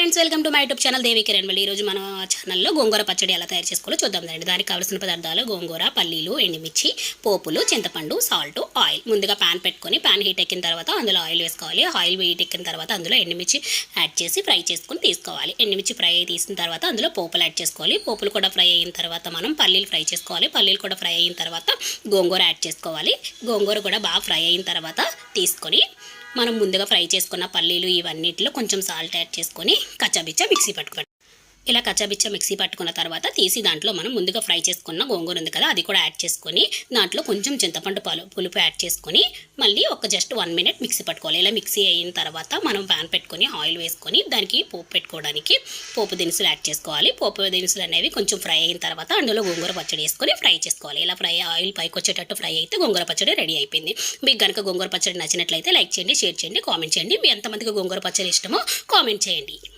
Friends, welcome to my YouTube channel Devi Kiran. మళ్ళీ ఈరోజు మన ఛానల్లో గోంగూర పచ్చడి ఎలా తయారు చేసుకోవాలో చూద్దాం. దానికి కావాల్సిన పదార్థాలు: గోంగూర, పల్లీలు, ఎండుమిర్చి, పోపులు, చింతపండు, సాల్ట్, ఆయిల్. ముందుగా ప్యాన్ పెట్టుకొని ప్యాన్ హీట్ ఎక్కిన తర్వాత అందులో ఆయిల్ వేసుకోవాలి. ఆయిల్ హీట్ ఎక్కిన తర్వాత అందులో ఎండుమిర్చి యాడ్ చేసి ఫ్రై చేసుకొని తీసుకోవాలి. ఎండుమిర్చి ఫ్రై తీసిన తర్వాత అందులో పోపులు యాడ్ చేసుకోవాలి. పోపులు కూడా ఫ్రై అయిన తర్వాత మనం పల్లీలు ఫ్రై చేసుకోవాలి. పల్లీలు కూడా ఫ్రై అయిన తర్వాత గోంగూర యాడ్ చేసుకోవాలి. గోంగూర కూడా బాగా ఫ్రై అయిన తర్వాత తీసుకొని మనం ముందుగా ఫ్రై చేసుకున్న పల్లీలు ఇవన్నిటిలో కొంచెం సాల్ట్ యాడ్ చేసుకొని కచ్చాబిచ్చా మిక్సీ పట్టుకోండి. ఇలా కచ్చాబిచ్చా మిక్సీ పట్టుకున్న తర్వాత తీసి దాంట్లో మనం ముందుగా ఫ్రై చేసుకున్న గోంగూర ఉంది కదా, అది కూడా యాడ్ చేసుకొని దాంట్లో కొంచెం చింతపండు పులుపు యాడ్ చేసుకొని మళ్ళీ జస్ట్ 1 మినిట్ మిక్సీ పట్టుకోవాలి. ఇలా మిక్సీ అయిన తర్వాత మనం ప్యాన్ పెట్టుకొని ఆయిల్ వేసుకొని దానికి పోపు పెట్టుకోవడానికి పోపు దినుసులు యాడ్ చేసుకోవాలి. పోపు దినుసులు అనేవి కొంచెం ఫ్రై అయిన తర్వాత అందులో గోంగూర పచ్చడి వేసుకొని ఫ్రై చేసుకోవాలి. ఇలా ఆయిల్ పైకి వచ్చేటట్టు ఫ్రై అయితే గోంగూర పచ్చడి రెడీ అయిపోయింది. మీకు కనుక గోంగూర పచ్చడి నచ్చినట్లయితే లైక్ చేయండి, షేర్ చేయండి, కామెంట్ చేయండి. మీ ఎంతమందికి గోంగూర పచ్చడి ఇష్టమో కామెంట్ చేయండి.